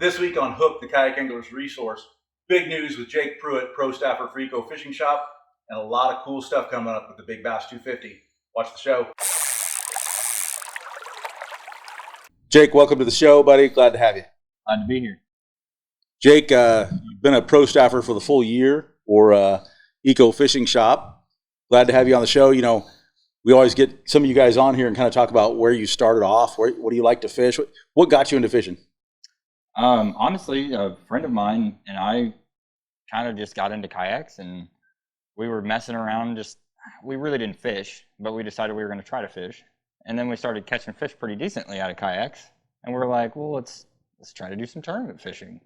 This week on Hook, the Kayak Anglers Resource, big news with Jake Pruett, pro staffer for Eco Fishing Shop, and a lot of cool stuff coming up with the Big Bass 250. Watch the show. Jake, welcome to the show, buddy. Glad to have you. Glad to be here. Jake, you've been a pro staffer for the full year for Eco Fishing Shop. Glad to have you on the show. You know, we always get some of you guys on here and kind of talk about where you started off. What do you like to fish? What got you into fishing? Honestly, a friend of mine and I kind of just got into kayaks, and we were messing around. We really didn't fish, but we decided we were going to try to fish. And then we started catching fish pretty decently out of kayaks. And we were like, well, let's try to do some tournament fishing.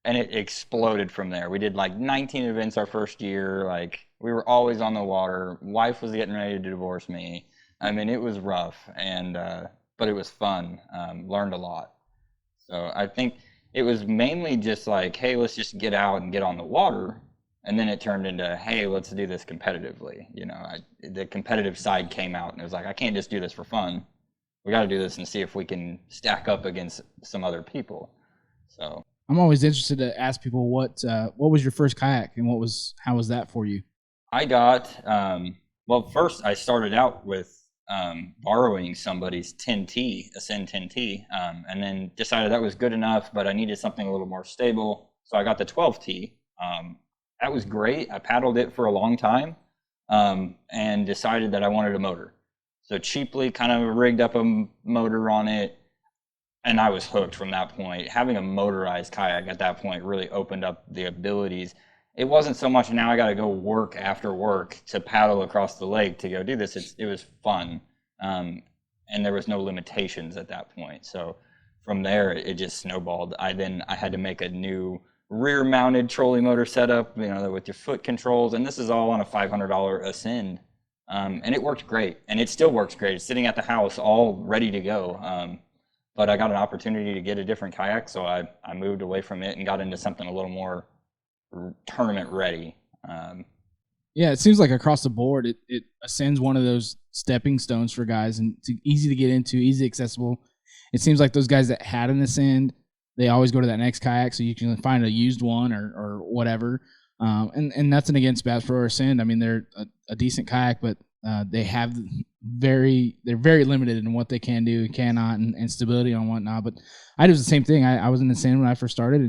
And it exploded from there. We did like 19 events our first year. Like, we were always on the water. Wife was getting ready to divorce me. I mean, it was rough, and but it was fun. Learned a lot. So I think it was mainly just like, hey, let's just get out and get on the water. And then it turned into, hey, let's do this competitively. You know, the competitive side came out, and it was like, I can't just do this for fun. We got to do this and see if we can stack up against some other people. So I'm always interested to ask people what was your first kayak, and how was that for you? I got well, first I started out with borrowing somebody's 10T, Ascend 10T, and then decided that was good enough, but I needed something a little more stable, so I got the 12T. That was great. I paddled it for a long time, and decided that I wanted a motor. So cheaply kind of rigged up a motor on it, and I was hooked from that point. Having a motorized kayak at that point really opened up the abilities. It wasn't so much now I got to go work after work to paddle across the lake to go do this. It was fun, and there was no limitations at that point. So from there, it just snowballed. I had to make a new rear-mounted trolley motor setup, you know, with your foot controls, and this is all on a $500 Ascend, and it worked great, and it still works great. It's sitting at the house, all ready to go. But I got an opportunity to get a different kayak, so I moved away from it and got into something a little more tournament ready. Yeah, it seems like across the board, it Ascends one of those stepping stones for guys, and it's easy to get into, easy accessible. It seems like those guys that had an Ascend, they always go to that next kayak, so you can find a used one or whatever. And nothing against Bass Pro or Ascend. I mean, they're a decent kayak, but they're very limited in what they can do, cannot, and stability and whatnot. But I did the same thing. I was in the Ascend when I first started,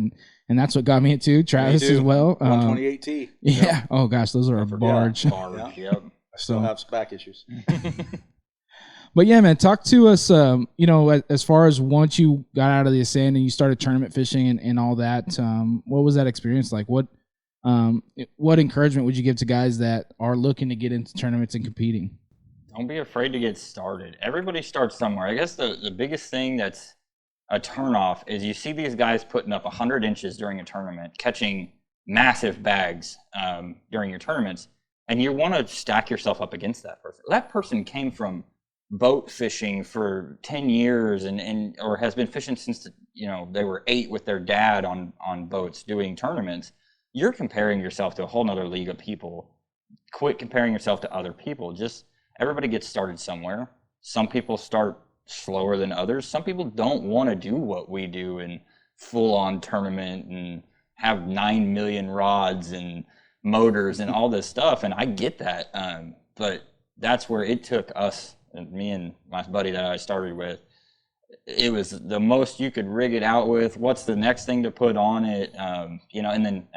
and that's what got me into Travis as well. 128T. Yeah. Yep. Oh gosh, those are a barge. Yeah. Yep. I still have some back issues. But yeah, man, talk to us. You know, as far as once you got out of the Ascend and you started tournament fishing and all that, what was that experience like? What encouragement would you give to guys that are looking to get into tournaments and competing? Don't be afraid to get started. Everybody starts somewhere. I guess the biggest thing that's a turnoff is you see these guys putting up 100 inches during a tournament, catching massive bags during your tournaments, and you want to stack yourself up against that person. That person came from boat fishing for 10 years and or has been fishing since they were 8 with their dad on boats doing tournaments. You're comparing yourself to a whole nother league of people. Quit comparing yourself to other people. Just everybody gets started somewhere. Some people start slower than others. Some people don't want to do what we do and full on tournament and have 9 million rods and motors and all this stuff, and I get that, but that's where it took us, and me and my buddy that I started with. It was the most you could rig it out with. What's the next thing to put on it? And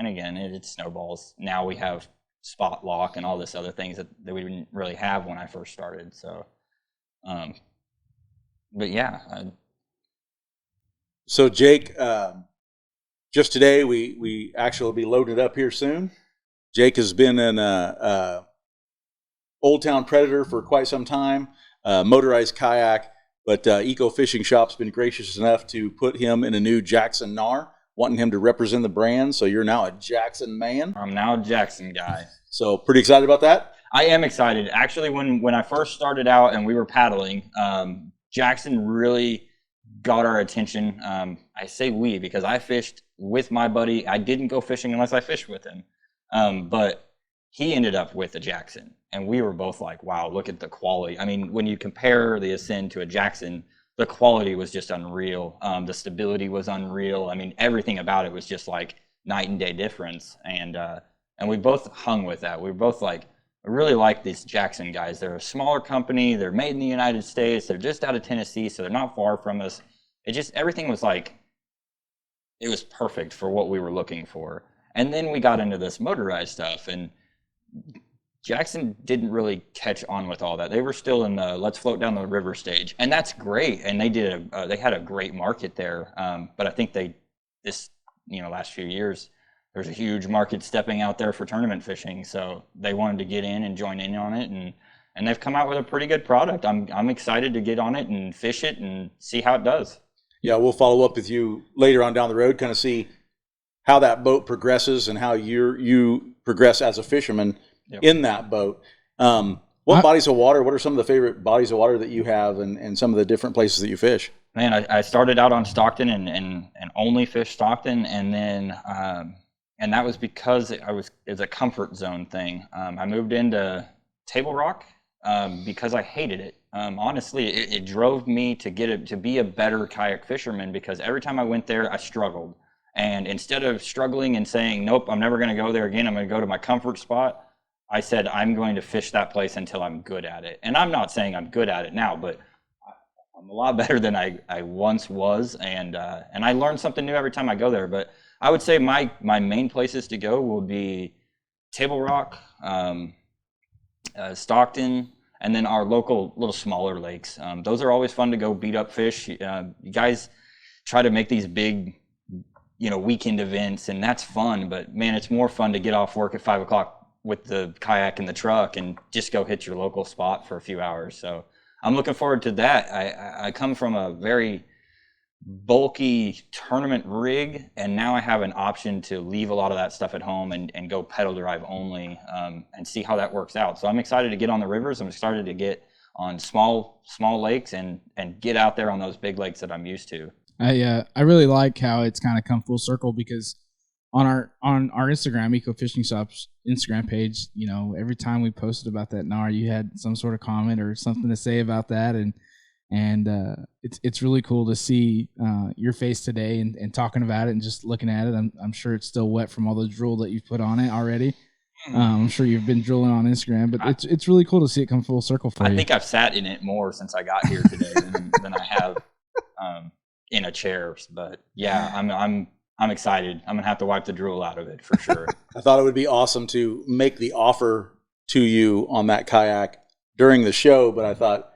again, it snowballs. Now we have spot lock and all this other things that we didn't really have when I first started. So, but yeah. So Jake, just today we actually will be loaded up here soon. Jake has been an Old Town Predator for quite some time, motorized kayak. But Eco Fishing Shop's been gracious enough to put him in a new Jackson KNARR, wanting him to represent the brand. So you're now a Jackson man. I'm now a Jackson guy. So pretty excited about that? I am excited. Actually, when I first started out and we were paddling, Jackson really got our attention. I say we because I fished with my buddy. I didn't go fishing unless I fished with him. But he ended up with a Jackson. And we were both like, wow, look at the quality. I mean, when you compare the Ascend to a Jackson, the quality was just unreal. The stability was unreal. I mean, everything about it was just like night and day difference. And we both hung with that. We were both like, I really like these Jackson guys. They're a smaller company. They're made in the United States. They're just out of Tennessee, so they're not far from us. Everything was like, it was perfect for what we were looking for. And then we got into this motorized stuff, and Jackson didn't really catch on with all that. They were still in the let's float down the river stage, and that's great. And they had a great market there. But I think last few years, there's a huge market stepping out there for tournament fishing. So they wanted to get in and join in on it, and they've come out with a pretty good product. I'm excited to get on it and fish it and see how it does. Yeah, we'll follow up with you later on down the road, kind of see how that boat progresses and how you progress as a fisherman in that boat. What bodies of water, what are some of the favorite bodies of water that you have and some of the different places that you fish? Man, I started out on Stockton and only fished Stockton, and then and that was because it's a comfort zone thing. I moved into Table Rock because I hated it. Honestly, it drove me to be a better kayak fisherman, because every time I went there, I struggled. And instead of struggling and saying, nope, I'm never going to go there again, I'm going to go to my comfort spot, I said, I'm going to fish that place until I'm good at it. And I'm not saying I'm good at it now, but I'm a lot better than I once was. And I learn something new every time I go there. But I would say my main places to go will be Table Rock, Stockton, and then our local little smaller lakes. Those are always fun to go beat up fish. You guys try to make these big, weekend events, and that's fun. But man, it's more fun to get off work at 5 o'clock with the kayak in the truck and just go hit your local spot for a few hours. So I'm looking forward to that. I come from a very bulky tournament rig, and now I have an option to leave a lot of that stuff at home and go pedal drive only, and see how that works out. So I'm excited to get on the rivers. I'm excited to get on small lakes and get out there on those big lakes that I'm used to. I really like how it's kind of come full circle, because on our Instagram, Eco Fishing Shop's Instagram page, every time we posted about that KNARR, you had some sort of comment or something to say about that, and it's really cool to see your face today and talking about it and just looking at it. I'm sure it's still wet from all the drool that you've put on it already. I'm sure you've been drooling on Instagram, but it's really cool to see it come full circle for you. I think I've sat in it more since I got here today than I have in a chair. But yeah, I'm excited. I'm gonna have to wipe the drool out of it for sure. I thought it would be awesome to make the offer to you on that kayak during the show, but I thought,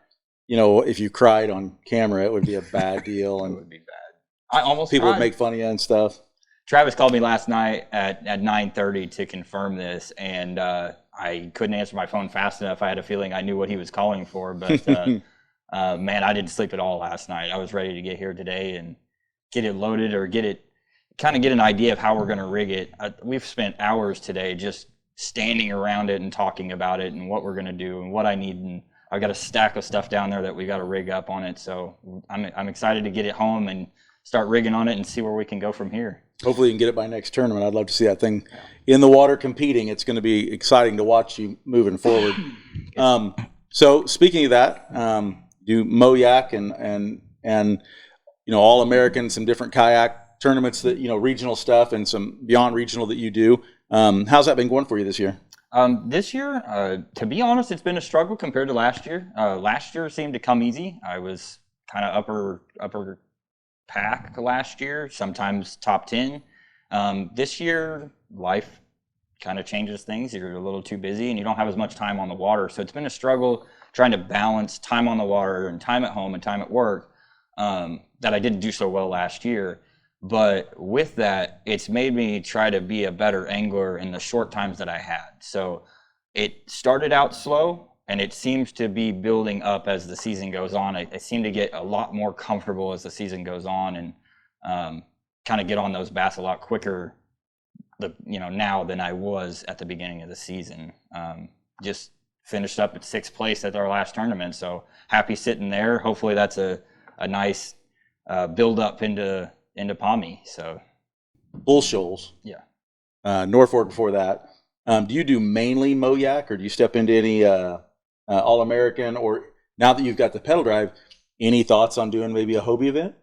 if you cried on camera, it would be a bad deal, and it would be bad. I almost people cried. would make fun of you and stuff. Travis called me last night at 9:30 to confirm this, and I couldn't answer my phone fast enough. I had a feeling I knew what he was calling for, but man, I didn't sleep at all last night. I was ready to get here today and get it loaded, or get an idea of how we're going to rig it. We've spent hours today just standing around it and talking about it and what we're going to do and what I need. And I've got a stack of stuff down there that we got to rig up on it. So I'm excited to get it home and start rigging on it and see where we can go from here. Hopefully you can get it by next tournament. I'd love to see that thing in the water competing. It's going to be exciting to watch you moving forward. So speaking of that, do MoYak and All American, some different kayak tournaments that, regional stuff and some beyond regional that you do. How's that been going for you this year? This year, to be honest, it's been a struggle compared to last year. Last year seemed to come easy. I was kind of upper pack last year, sometimes top 10. This year, life kind of changes things. You're a little too busy and you don't have as much time on the water. So it's been a struggle trying to balance time on the water and time at home and time at work, that I didn't do so well last year. But with that, it's made me try to be a better angler in the short times that I had. So it started out slow, and it seems to be building up as the season goes on. I seem to get a lot more comfortable as the season goes on, and kind of get on those bass a lot quicker, now than I was at the beginning of the season. Just finished up at 6th place at our last tournament, so happy sitting there. Hopefully that's a nice build up into Palmy. So Bull Shoals. Yeah. Norfolk before that. Do you do mainly MoYak, or do you step into any All-American? Or now that you've got the pedal drive, Any thoughts on doing maybe a Hobie event?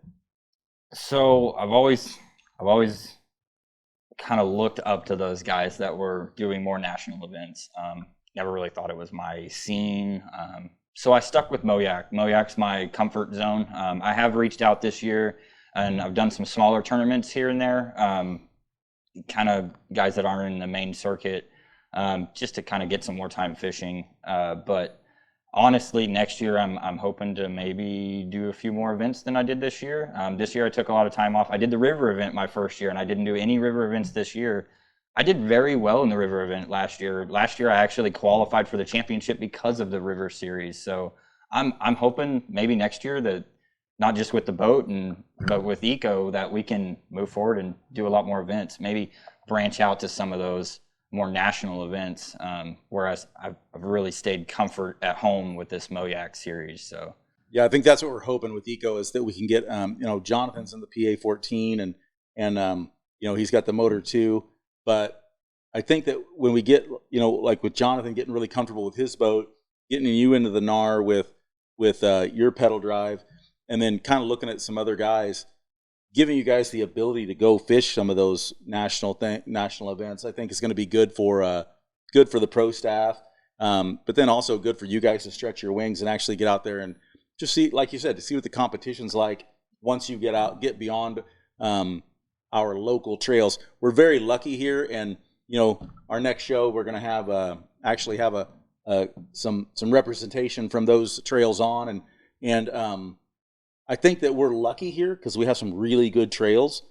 So I've always kind of looked up to those guys that were doing more national events. Never really thought it was my scene. So I stuck with MoYak. MoYak's my comfort zone. I have reached out this year, and I've done some smaller tournaments here and there, kind of guys that aren't in the main circuit, just to kind of get some more time fishing. But honestly, next year I'm hoping to maybe do a few more events than I did this year. This year I took a lot of time off. I did the river event my first year, and I didn't do any river events this year. I did very well in the river event last year. Last year I actually qualified for the championship because of the river series. So I'm hoping maybe next year that not just with the boat but with Eco that we can move forward and do a lot more events. Maybe branch out to some of those more national events, whereas I've really stayed comfort at home with this MoYak series. So yeah, I think that's what we're hoping with Eco is that we can get Johnathan's in the PA 14 and he's got the motor too. But I think that when we get like with Johnathan getting really comfortable with his boat, getting you into the KNARR with your pedal drive, and then kind of looking at some other guys, giving you guys the ability to go fish some of those national events, I think is going to be good for the pro staff, but then also good for you guys to stretch your wings and actually get out there and just see, like you said, to see what the competition's like once you get beyond our local trails. We're very lucky here, and our next show we're going to have actually have some representation from those trails on, and I think that we're lucky here because we have some really good trails,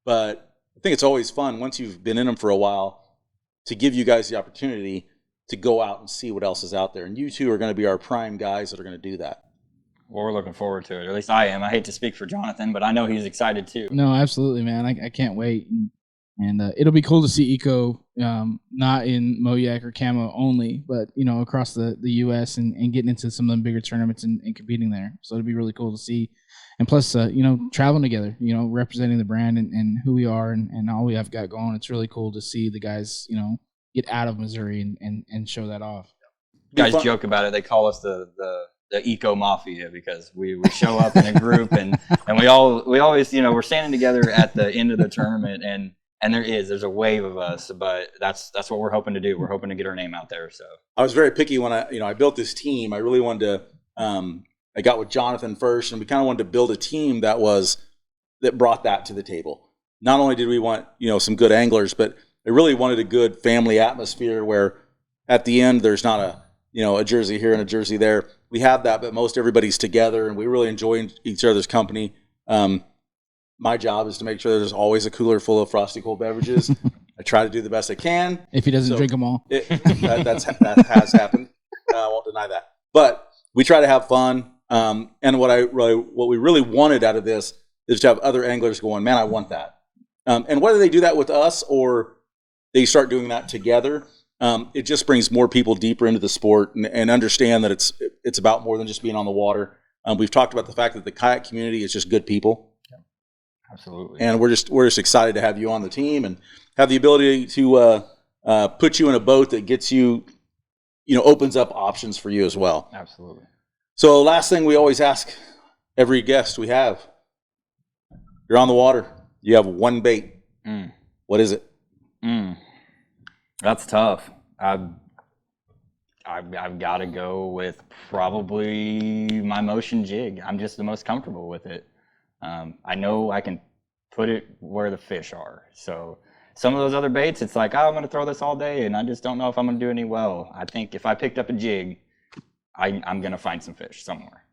but I think it's always fun once you've been in them for a while to give you guys the opportunity to go out and see what else is out there. And you two are going to be our prime guys that are going to do that. Well, we're looking forward to it. Or at least I am. I hate to speak for Johnathan, but I know he's excited too. No, absolutely, man. I can't wait. And it'll be cool to see Eco, not in MoYak or KAMO only, but, across the U.S. and getting into some of the bigger tournaments and competing there. So it'll be really cool to see. And plus, traveling together, representing the brand and who we are and all we have got going. It's really cool to see the guys, get out of Missouri and show that off. You guys joke about it. They call us the Eco Mafia because we show up in a group and we always, we're standing together at the end of the tournament and there's a wave of us, but that's what we're hoping to do. We're hoping to get our name out there. So I was very picky when I built this team. I really wanted to, I got with Johnathan first, and we kind of wanted to build a team that brought that to the table. Not only did we want, some good anglers, but I really wanted a good family atmosphere where at the end, there's not a jersey here and a jersey there. We have that, but most everybody's together and we really enjoy each other's company. My job is to make sure there's always a cooler full of frosty cold beverages. I try to do the best I can. If he doesn't drink them all. That has happened. I won't deny that. But we try to have fun. And what we really wanted out of this is to have other anglers going, man, I want that. And whether they do that with us or they start doing that together, it just brings more people deeper into the sport and understand that it's about more than just being on the water. We've talked about the fact that the kayak community is just good people. Absolutely. And we're just excited to have you on the team and have the ability to put you in a boat that gets you, opens up options for you as well. Absolutely. So last thing we always ask every guest we have, you're on the water, you have one bait. What is it? That's tough. I've got to go with probably my motion jig. I'm just the most comfortable with it. I know I can put it where the fish are. So some of those other baits, it's like, I'm going to throw this all day, and I just don't know if I'm going to do any well. I think if I picked up a jig, I'm going to find some fish somewhere.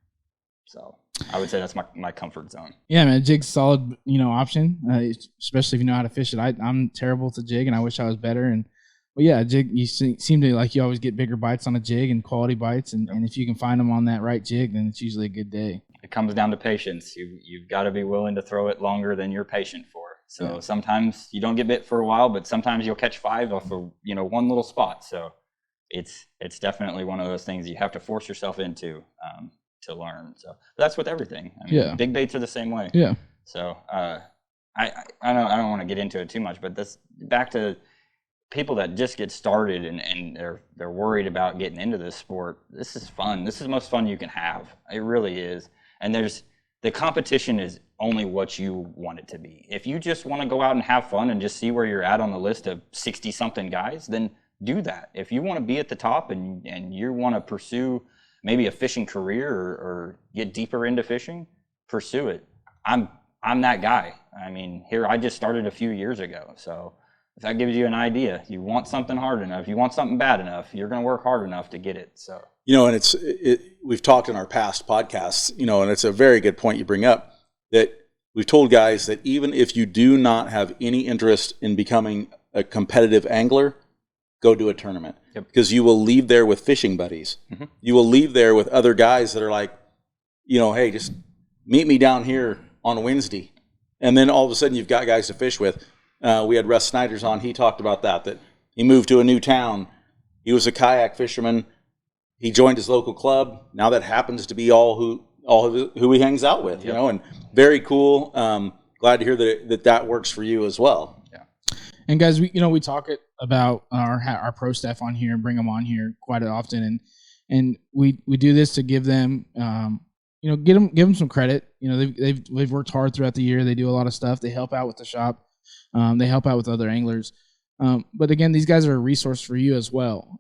So I would say that's my comfort zone. Yeah, man, jig's solid, option, especially if you know how to fish it. I'm terrible with the jig, and I wish I was better. But yeah, jig, you seem to like you always get bigger bites on a jig and quality bites, and if you can find them on that right jig, then it's usually a good day. It comes down to patience. You've got to be willing to throw it longer than you're patient for. So sometimes you don't get bit for a while, but sometimes you'll catch 5 off of one little spot. So it's definitely one of those things you have to force yourself into to learn. So that's with everything. I mean, big baits are the same way. Yeah. So I don't want to get into it too much, but this back to people that just get started and they're worried about getting into this sport. This is fun. This is the most fun you can have. It really is. And the competition is only what you want it to be. If you just want to go out and have fun and just see where you're at on the list of 60-something guys, then do that. If you want to be at the top and you want to pursue maybe a fishing career or get deeper into fishing, pursue it. I'm that guy. I mean, here, I just started a few years ago. So if that gives you an idea, you want something hard enough, you want something bad enough, you're going to work hard enough to get it. So, and we've talked in our past podcasts, and it's a very good point you bring up, that we've told guys that even if you do not have any interest in becoming a competitive angler, go do a tournament. Yep. Because you will leave there with fishing buddies. Mm-hmm. You will leave there with other guys that are like, hey, just meet me down here on Wednesday. And then all of a sudden you've got guys to fish with. We had Russ Snyder's on. He talked about that he moved to a new town. He was a kayak fisherman. He joined his local club. Now that happens to be all who he hangs out with, yep. And very cool. Glad to hear that works for you as well. Yeah. And guys, we talk about our pro staff on here and bring them on here quite often. And we do this to give them, give them some credit. They've worked hard throughout the year. They do a lot of stuff. They help out with the shop. They help out with other anglers. But again, these guys are a resource for you as well.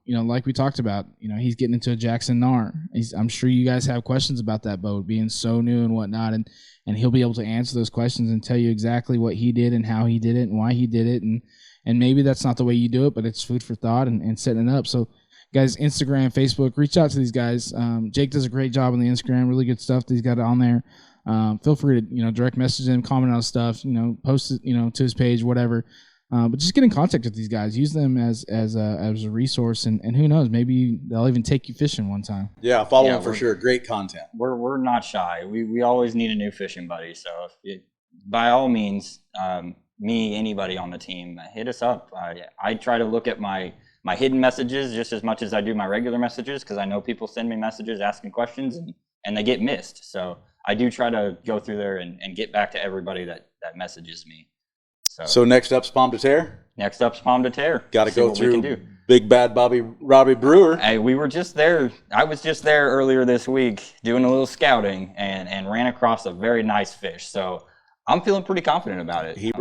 Like we talked about, he's getting into a Jackson KNARR. I'm sure you guys have questions about that boat being so new and whatnot, and he'll be able to answer those questions and tell you exactly what he did and how he did it and why he did it. And maybe that's not the way you do it, but it's food for thought and setting it up. So guys, Instagram, Facebook, reach out to these guys. Jake does a great job on the Instagram, really good stuff that he's got on there. Feel free to, direct message him, comment on stuff, post it, to his page, whatever. But just get in contact with these guys. Use them as a resource, and who knows, maybe they'll even take you fishing one time. Yeah, follow them for sure. Great content. We're not shy. We always need a new fishing buddy. So by all means, me, anybody on the team, hit us up. I try to look at my hidden messages just as much as I do my regular messages, because I know people send me messages asking questions and they get missed. So I do try to go through there and get back to everybody that messages me. So next up's Palm de Terre? Next up's Palm de Terre. Got to go through Big Bad Robbie Brewer. Hey, we were just there. I was just there earlier this week doing a little scouting and ran across a very nice fish. So I'm feeling pretty confident about it.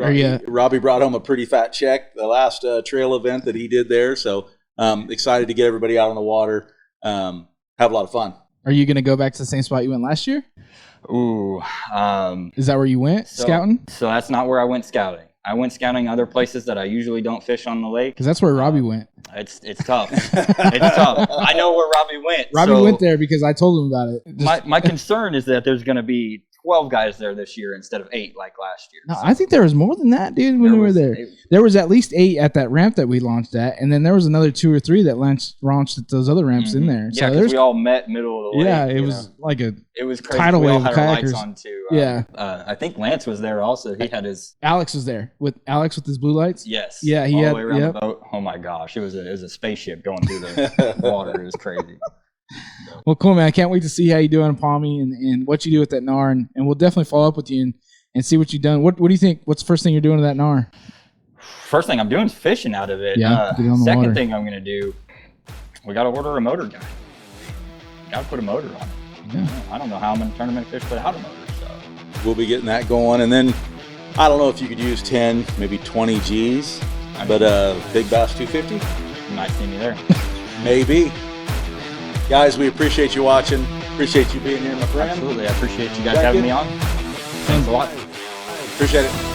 Robbie brought home a pretty fat check the last trail event that he did there. So excited to get everybody out on the water. Have a lot of fun. Are you going to go back to the same spot you went last year? Ooh. Is that where you went scouting? So that's not where I went scouting. I went scouting other places that I usually don't fish on the lake. Because that's where Robbie went. It's tough. It's tough. I know where Robbie went. Robbie went there because I told him about it. My concern is that there's going to be 12 guys there this year instead of 8 like last year. No, I think there was more than that, dude, when we were there. There was at least 8 at that ramp that we launched at, and then there was another 2 or 3 that launched at those other ramps in there. Yeah, because we all met middle of the lake. Yeah, it was like a tidal wave of kayakers. kayakers. On too. I think Lance was there also. He had his... Alex was there with his blue lights. Yes. Yeah, all the way around the boat. Oh my gosh, it was a spaceship going through the water. It was crazy. Well, cool, man. I can't wait to see how you do on Palmy and what you do with that KNARR, and we'll definitely follow up with you and see what you've done. What do you think? What's the first thing you're doing to that KNARR? First thing I'm doing is fishing out of it. Yeah, get it on the second water. thing I'm going to do, we got to order a motor guy. Got to put a motor on it. Yeah. I don't know how I'm going to tournament fish without a motor. So we'll be getting that going, and then I don't know if you could use 10, maybe 20 G's, but Big Bass 250. You might see me there. Maybe. Guys, we appreciate you watching. Appreciate you being here, my friend. Absolutely. I appreciate you guys having me on. Thanks a lot. Appreciate it.